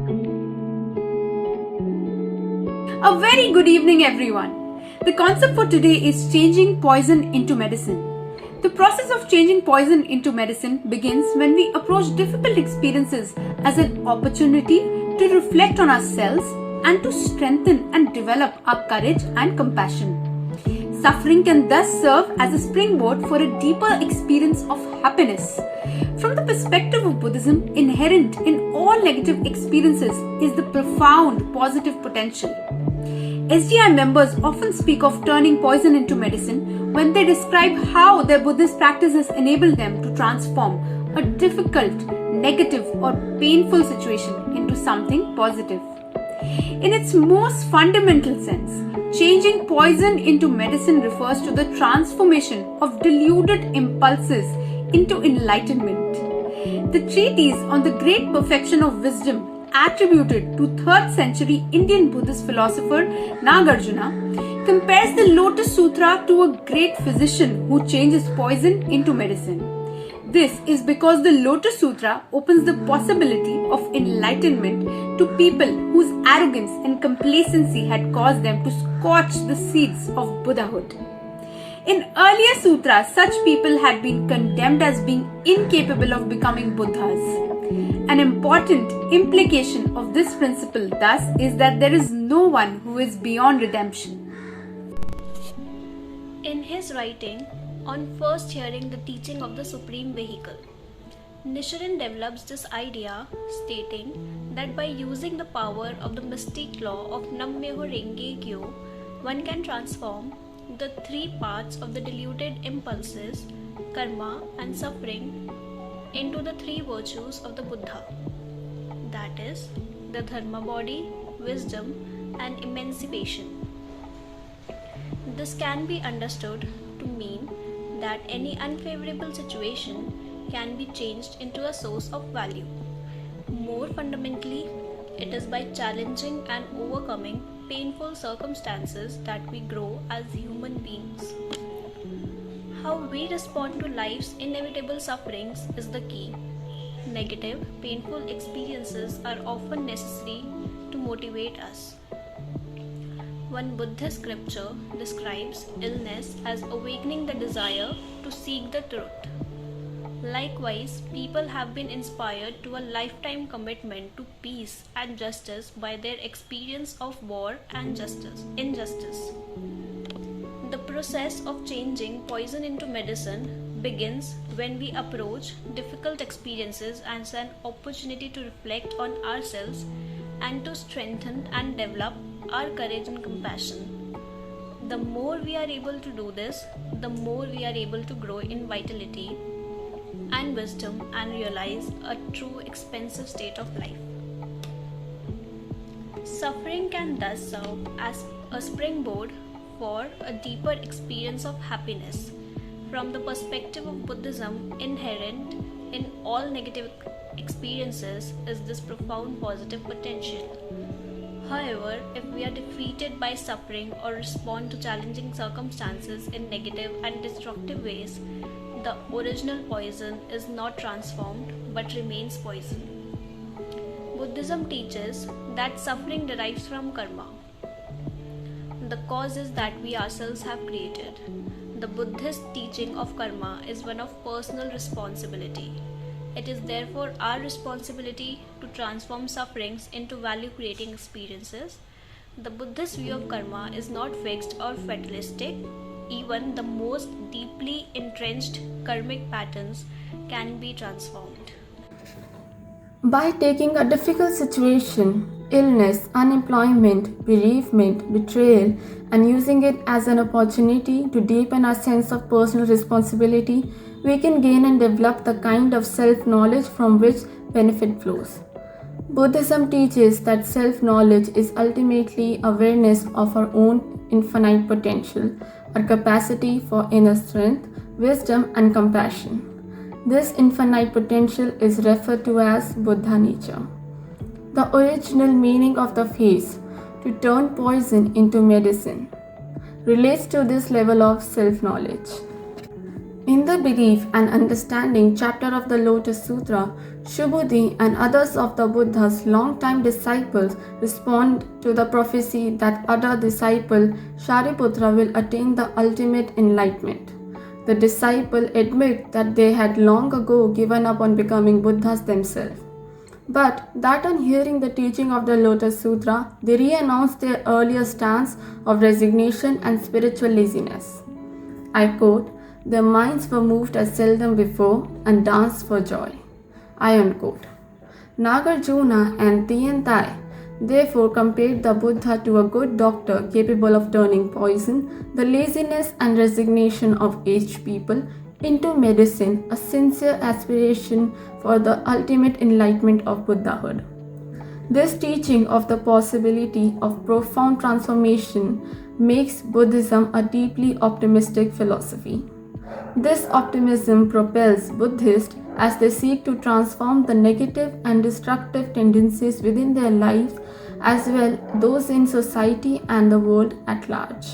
A very good evening, everyone. The concept for today is changing poison into medicine. The process of changing poison into medicine begins when we approach difficult experiences as an opportunity to reflect on ourselves and to strengthen and develop our courage and compassion. Suffering can thus serve as a springboard for a deeper experience of happiness. From the perspective of Buddhism, inherent in all negative experiences is the profound positive potential. SGI members often speak of turning poison into medicine when they describe how their Buddhist practices enable them to transform a difficult, negative, or painful situation into something positive. In its most fundamental sense, changing poison into medicine refers to the transformation of deluded impulses into enlightenment. The treatise on the great perfection of wisdom attributed to 3rd century Indian Buddhist philosopher Nagarjuna compares the Lotus Sutra to a great physician who changes poison into medicine. This is because the Lotus Sutra opens the possibility of enlightenment to people whose arrogance and complacency had caused them to scorch the seeds of Buddhahood. In earlier sutras, such people had been condemned as being incapable of becoming Buddhas. An important implication of this principle thus is that there is no one who is beyond redemption. In his writing on first hearing the teaching of the Supreme Vehicle, Nichiren develops this idea, stating that by using the power of the mystic law of Nammyoho Renge Kyo, one can transform the 3 parts of the deluded impulses, karma and suffering, into the 3 virtues of the Buddha, that is, the dharma body, wisdom, and emancipation. This can be understood to mean that any unfavorable situation can be changed into a source of value. More fundamentally, it is by challenging and overcoming painful circumstances that we grow as human beings. How we respond to life's inevitable sufferings is the key. Negative, painful experiences are often necessary to motivate us. One Buddhist scripture describes illness as awakening the desire to seek the truth. Likewise, people have been inspired to a lifetime commitment to peace and justice by their experience of war and injustice. The process of changing poison into medicine begins when we approach difficult experiences as an opportunity to reflect on ourselves and to strengthen and develop our courage and compassion. The more we are able to do this, the more we are able to grow in vitality and wisdom and realize a true expansive state of life. Suffering can thus serve as a springboard for a deeper experience of happiness. From the perspective of Buddhism, inherent in all negative experiences is this profound positive potential. However, if we are defeated by suffering or respond to challenging circumstances in negative and destructive ways, the original poison is not transformed but remains poison. Buddhism teaches that suffering derives from karma, the causes that we ourselves have created. The Buddhist teaching of karma is one of personal responsibility. It is therefore our responsibility to transform sufferings into value-creating experiences. The Buddhist view of karma is not fixed or fatalistic. Even the most deeply entrenched karmic patterns can be transformed. By taking a difficult situation, illness, unemployment, bereavement, betrayal, and using it as an opportunity to deepen our sense of personal responsibility, we can gain and develop the kind of self-knowledge from which benefit flows. Buddhism teaches that self-knowledge is ultimately awareness of our own infinite potential, our capacity for inner strength, wisdom, and compassion. This infinite potential is referred to as Buddha nature. The original meaning of the phrase, to turn poison into medicine, relates to this level of self-knowledge. In In the Belief and Understanding chapter of the Lotus Sutra, Subhuti and others of the Buddha's long-time disciples respond to the prophecy that other disciple Shariputra will attain the ultimate enlightenment. The disciple admit that they had long ago given up on becoming Buddhas themselves, but that on hearing the teaching of the Lotus Sutra, they re-announce their earlier stance of resignation and spiritual laziness. I quote, "Their minds were moved as seldom before and danced for joy." I unquote. Nagarjuna and Tiantai therefore compared the Buddha to a good doctor capable of turning poison, the laziness and resignation of aged people, into medicine, a sincere aspiration for the ultimate enlightenment of Buddhahood. This teaching of the possibility of profound transformation makes Buddhism a deeply optimistic philosophy. This optimism propels Buddhists as they seek to transform the negative and destructive tendencies within their lives as well those in society and the world at large.